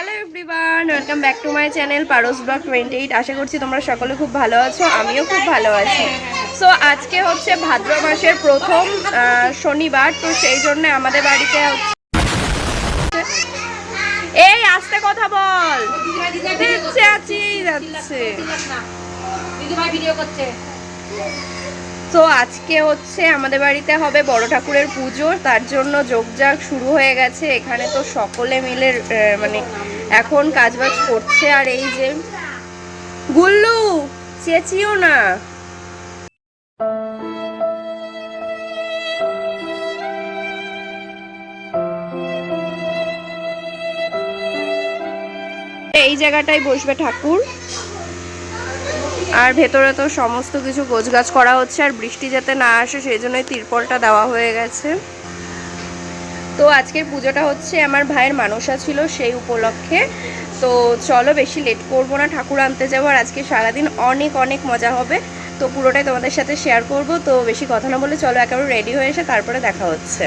Hello everyone, welcome back to my channel Paras blog 28। আশা করছি তোমরা সকলে খুব ভালো আছো, আমিও খুব ভালো আছি। সো আজকে হচ্ছে ভাদ্র মাসের প্রথম শনিবার, তো সেই জন্য আমাদের বাড়িতে হচ্ছে এই আস্তে কথা বল, যাচ্ছে। তো আজকে হচ্ছে আমাদের বাড়িতে হবে বড় ঠাকুরের পুজো, তার জন্য যোগযাগ শুরু হয়ে গেছে। এখানে তো সকলে মিলে মানে এখন কাজবাজ করছে। আর এই যে গুল্লু, চেঁচিও না। এই জায়গাটায় বসবে ঠাকুর, আর ভেতরে তো সমস্ত কিছু গোছগাছ করা হচ্ছে। আর বৃষ্টি যাতে না আসে সেই জন্যই তিরপলটা দেওয়া হয়ে গেছে। তো আজকের পুজোটা হচ্ছে আমার ভাইয়ের মানসা ছিল, সেই উপলক্ষে। তো চলো বেশি লেট করবো না, ঠাকুর আনতে যাবো। আর আজকে সারাদিন অনেক অনেক মজা হবে, তো পুরোটাই তোমাদের সাথে শেয়ার করব। তো বেশি কথা না বলে চলো একেবারে রেডি হয়ে এসে তারপরে দেখা হচ্ছে।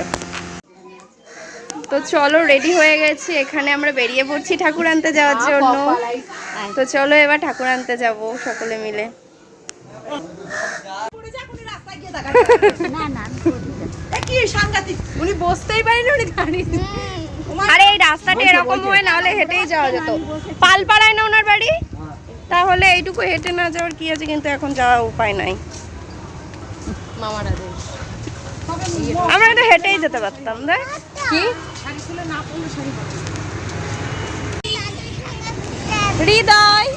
তো চলো রেডি হয়ে গেছি, এখানে আমরা বেরিয়ে পড়ছি ঠাকুর আনতে যাওয়ার জন্য। তো চলো এবার ঠাকুর আনতে যাব সকলে মিলে। উনি বসতেই পারেন, উনি দাঁড়িয়ে। আরে এই রাস্তাটা এরকম হয়, না হলে হেঁটেই যাওয়া যেত। পালপাড়ায় না ওনার বাড়ি, তাহলে এইটুকু হেঁটে না যাওয়ার কি আছে, কিন্তু এখন যাওয়ার উপায় নাই। আমরা তো হেঁটেই যেতে পারতাম। দেখ কি হৃদয়,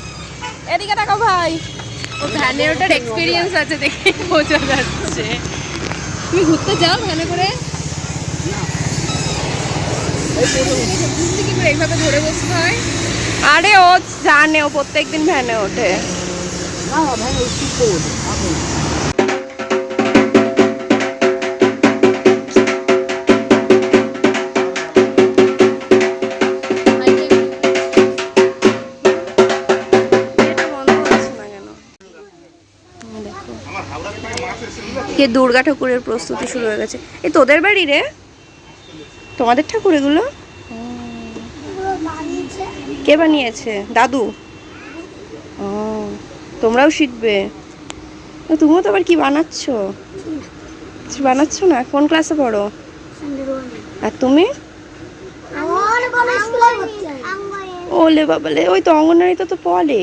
এদিকে টাকা ভাই। ও ভ্যানে ওটার এক্সপিরিয়েন্স আছে দেখে বোঝা যাচ্ছে। তুমি ঘুরতে যাও ভ্যানে করে? এইভাবে ধরে বসতে হয়? আরে ও জানে, ও প্রত্যেকদিন ভ্যানে ওঠে। দুর্গা ঠাকুরের প্রস্তুতি শুরু হয়ে গেছে। এই তোদের বাড়ি রে, তোমাদের ঠাকুর এগুলো কে বানিয়েছে? দাদু? ও, তোমরাও শিখবে? তুমিও তো আবার কি বানাচ্ছ? কিছু বানাচ্ছ না? কোন ক্লাসে পড়ো? আর তুমি? ওলে বাবালে, ওই তো অঙ্গনওয়াড়িতে তো পড়ে।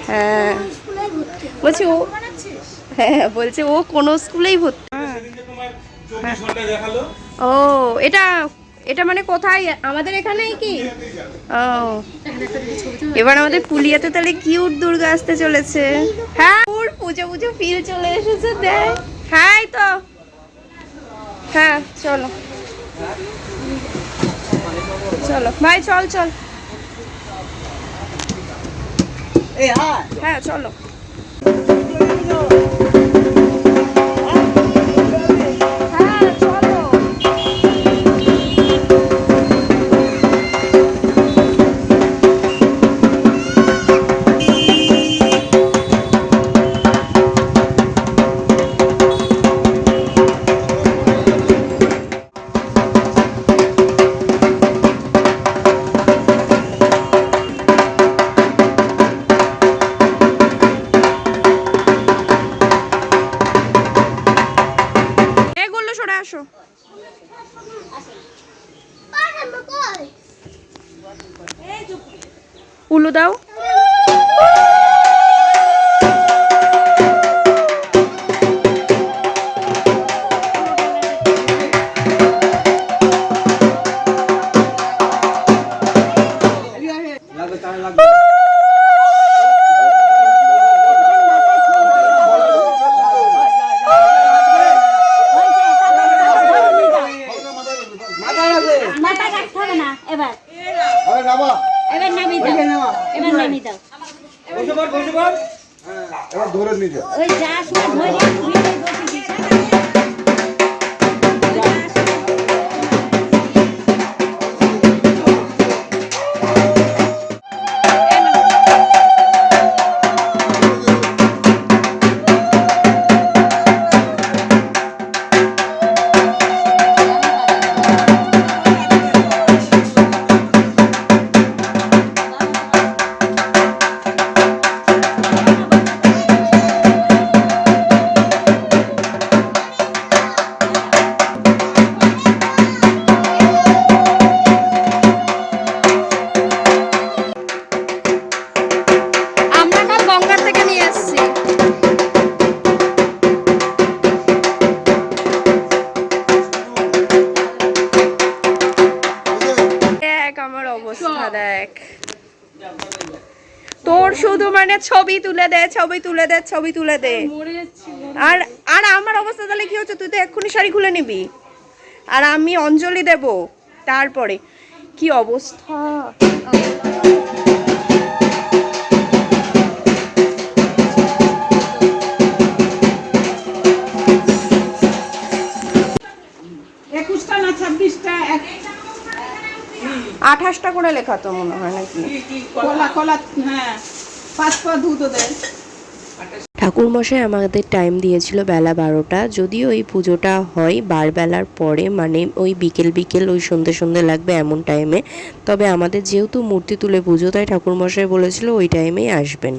হ্যাঁ বলছি ও, হ্যাঁ বলছে ও কোন স্কুলেই ভর্তি। ও এটা এটা মানে কোথায়? আমাদের এখানেই কি? ও এবার আমাদের পুলিয়াতে তাহলে কিউট দুর্গা আসতে চলেছে। হ্যাঁ পুজো পুজো ফিল চলে এসেছে। দেখ হ্যাঁ তো, হ্যাঁ চলো চলো ভাই, চল চল। হ্যাঁ চলো। উলু দাও। ধরে নিয়ে অবস্থা দেখ তোর, শুধু মানে ছবি তুলে দে, ছবি তুলে দে, ছবি তুলে দে। আর আর আমার অবস্থা তাহলে কি হচ্ছে, তুই তো এক্ষুনি শাড়ি খুলে নিবি আর আমি অঞ্জলি দেব তারপরে। কি অবস্থা! একুশটা না 26টা 28টা করে লেখা তো মনে হয় নাকি। কলা কলা, হ্যাঁ 5 পা দুধ দেয়। ঠাকুরমশাই আমাদের টাইম দিয়েছিল বেলা 12টা, যদিও এই পুজোটা হয় বারবেলার পরে, মানে ওই বিকেল বিকেল ওই সন্ধে সন্ধে লাগবে এমন টাইমে। তবে আমাদের যেহেতু মূর্তি তুলে পুজো, তাই ঠাকুরমশাই বলেছিল ওই টাইমেই আসবেন।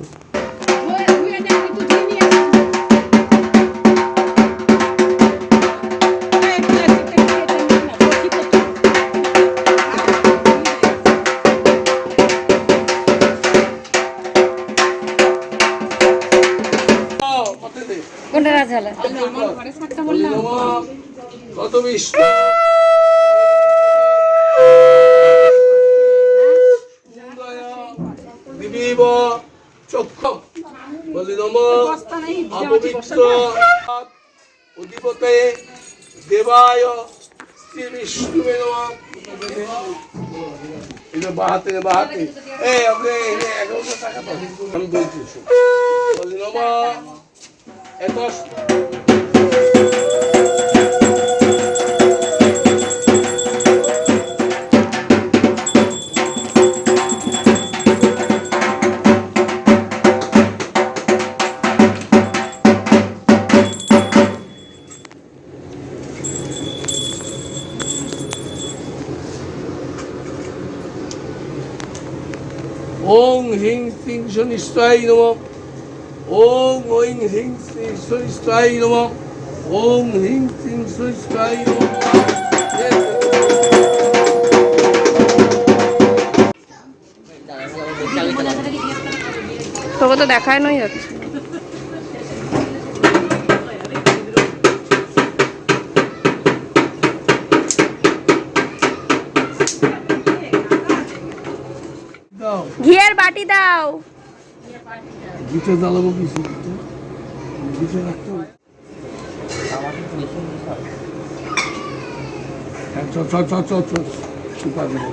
কোনটা রাজহালা? কত বিশ দিবীব চক্ষু বলি নম অপবিত্র অধিপতে দেবায় শ্রী বিষ্ণুবে নমঃ। এটা বাহাতে বাহাতে এই ওকে 1100 টাকা তো আমি বলছি বলি নম এতস ওং হিং সিং শনিষ্ঠায় নমঃ। ওং ঐং হিং শ্রী শনিষ্ঠায় নমঃ। ওং হিং সিং শনিষ্ঠায় নমঃ। তোকে তো দেখায় নই যাচ্ছে। দাও ঘিয়ের বাটি দাও। গিটে জ্বালাবো কিছু গিটে রাখতে হবে। হ্যাঁ, চল চল চল চল চল সুপার দেবো।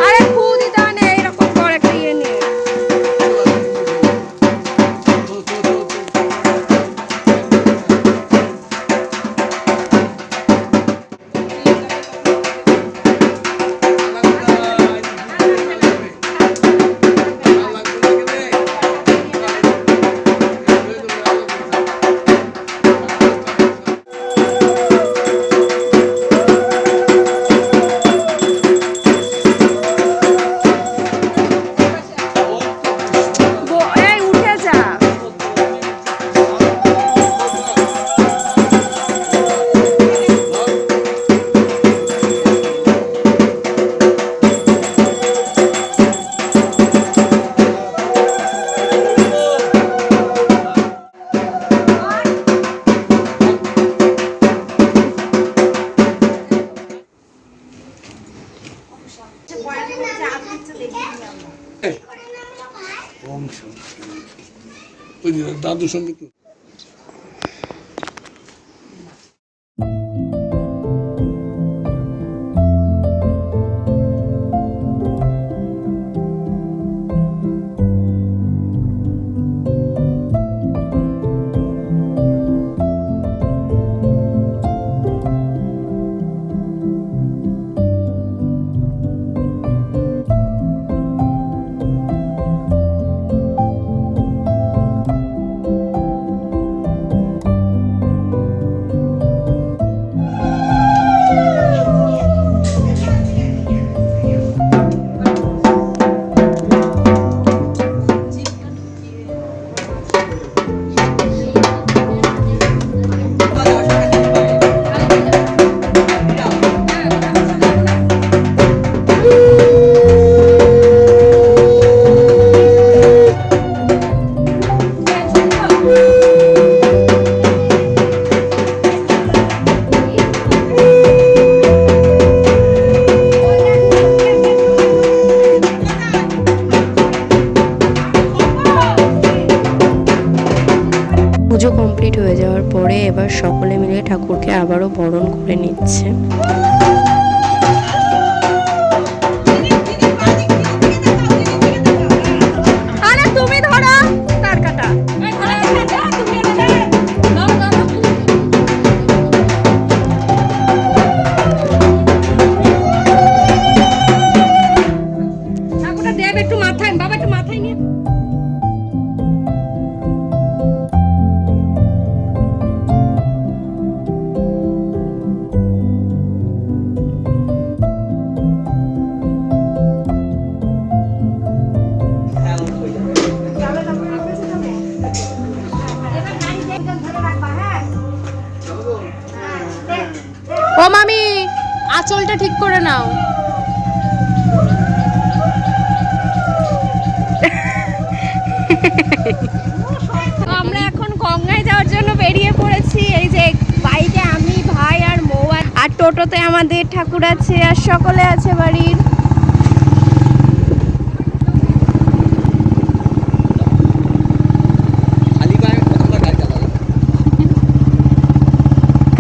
আরে ফু দিতে হয় না, এরকম বড় একটা ইয়ে নিয়ে। এই উঠে যা। ওই যে দাদুর সঙ্গে তো কমপ্লিট হয়ে যাওয়ার পরে এবার সকলে মিলে ঠাকুরকে আবারও বরণ করে নিচ্ছে। তুমি ধরো তার কাটা। ঠাকুরটা দেব একটু মাথায়, বাবা একটু মাথায় নিয়ে। ও মামি আঁচলটা ঠিক করে নাও। আমরা এখন গঙ্গায় যাওয়ার জন্য বেরিয়ে পড়েছি। এই যে বাইকে আমি, ভাই আর মৌ, আর টোটোতে আমাদের ঠাকুর আছে আর সকলে আছে বাড়ির।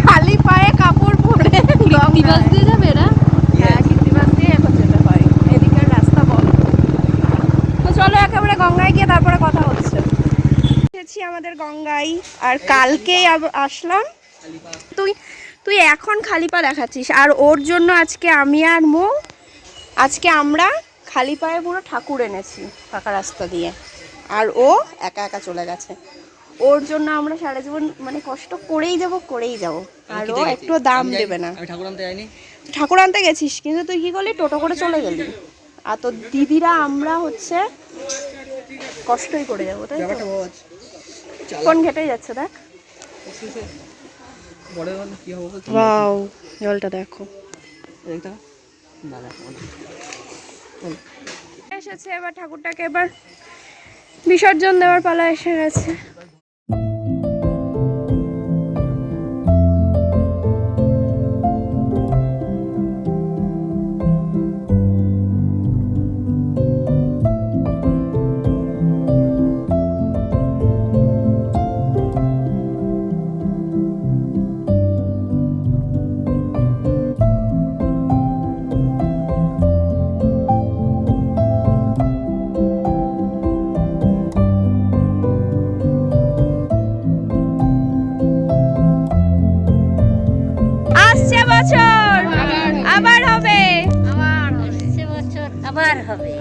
খালি পায়ে কাপড় পরে দিবাস দিয়ে যাবে এরা। হ্যাঁ, দিবাস দিয়ে এখন যেতে হয়, এদিকের রাস্তা বন্ধ। তো চলো একেবারে গঙ্গায় গিয়ে তারপরে কথা হচ্ছে। এসেছি আমাদের গঙ্গায়, আর কালকেই আসলাম। তুই এখন খালি পা দেখাচ্ছিস, আর ওর জন্য আজকে আমি আর মৌ, আজকে আমরা খালি পায়ে পুরো ঠাকুর এনেছি ফাঁকা রাস্তা দিয়ে, আর ও একা একা চলে গেছে। ওর জন্য আমরা সারা জীবন মানে কষ্ট করেই যাব, আর ও একটু দাম দেবে না। আমি ঠাকুর আনতে যাইনি। ঠাকুর আনতে গেছিস, কিন্তু তুই কি করলি, টোটো করে চলে গেলি। আর তোর দিদিরা আমরা হচ্ছে কষ্টই করে যাবো, তাই তো? কোন ঘেটেই যাচ্ছে দেখ। ওয়াও, জলটা দেখো। এসেছে এবার ঠাকুরটাকে এবার বিসর্জন দেওয়ার পালা এসে গেছে। বছর আবার হবে, আবার হবে।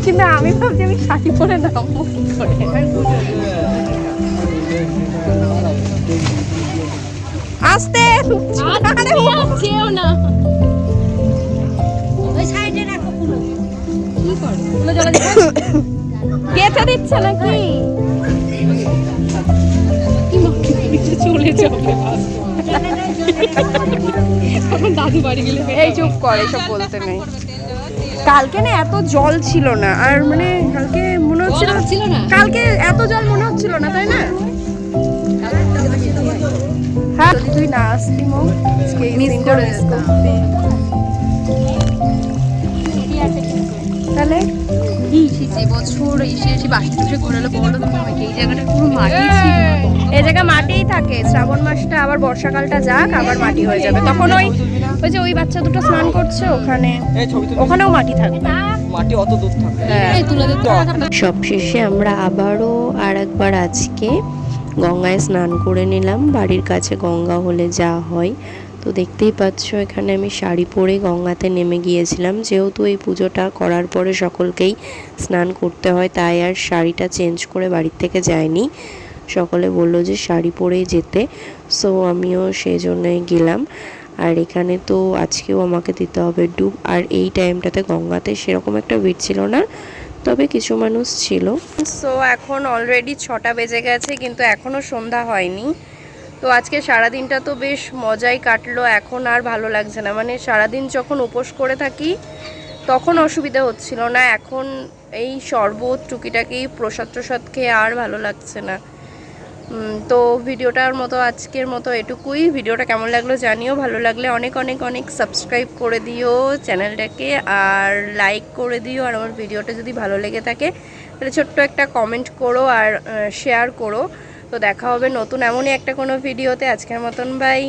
কিন্তু আমি ভাবছি আমি শাড়ি পরে নামবো কি করে। আসতে না, গেঁথে দিচ্ছে নাকি? চলে যাবে দাদু বাড়ি গেলে। এই চুপ কর, এসব বলতে নেই। কালকে না এত জল ছিল না, আর মানে কালকে মনে হচ্ছিল না, কালকে এত জল মনে হচ্ছিল না, তাই না? হ্যাঁ, যদি তুই না আসতি মো মিস করে তাহলে যে বছর এসে বাসে ঘোরালো বলো তোমাকে, এই জায়গাটা পুরো মাটি ছিল। এই জায়গা মাটিই থাকে, শ্রাবণ মাসটা আবার বর্ষাকালটা যাক আবার মাটি হয়ে যাবে। তখন ওই যে ওই বাচ্চা দুটো স্নান করছে ওখানে, ওখানেও মাটি থাকবে, মাটি অত দূর থাকে। সবশেষে আমরা আবারও আর একবার আজকে গঙ্গায় স্নান করে নিলাম। বাড়ির কাছে গঙ্গা হলে যা হয়, তো দেখতেই পাচ্ছ এখানে আমি শাড়ি পরে গঙ্গাতে নেমে গিয়েছিলাম। যেহেতু এই পুজোটা করার পরে সকলকেই স্নান করতে হয়, তাই আর শাড়িটা চেঞ্জ করে বাড়ির থেকে যাইনি। সকলে বললো যে শাড়ি পরেই যেতে, সো আমিও সেই জন্যই গেলাম। আর এখানে তো আজকেও আমাকে দিতে হবে ডুব, আর এই টাইমটাতে গঙ্গাতে সেরকম একটা ভিড় ছিল না, তবে কিছু মানুষ ছিল। সো এখন অলরেডি 6টা বেজে গেছে, কিন্তু এখনও সন্ধ্যা হয়নি। তো আজকে সারাদিনটা তো বেশ মজাই কাটলো। এখন আর ভালো লাগছে না, মানে সারাদিন যখন উপোস করে থাকি তখন অসুবিধা হচ্ছিল না, এখন এই শরবত টুকিটাকি প্রসাদ খেয়ে আর ভালো লাগছে না। তো ভিডিওটার মতো আজকের মতো এটুকুই। ভিডিওটা কেমন লাগলো জানিও, ভালো লাগলে অনেক অনেক অনেক সাবস্ক্রাইব করে দিও চ্যানেলটাকে, আর লাইক করে দিও। আর আমার ভিডিওটা যদি ভালো লেগে থাকে তাহলে ছোট্ট একটা কমেন্ট করো আর শেয়ার করো। তো দেখা হবে নতুন এমনই একটা কোনো ভিডিওতে। আজকের মতন বাই।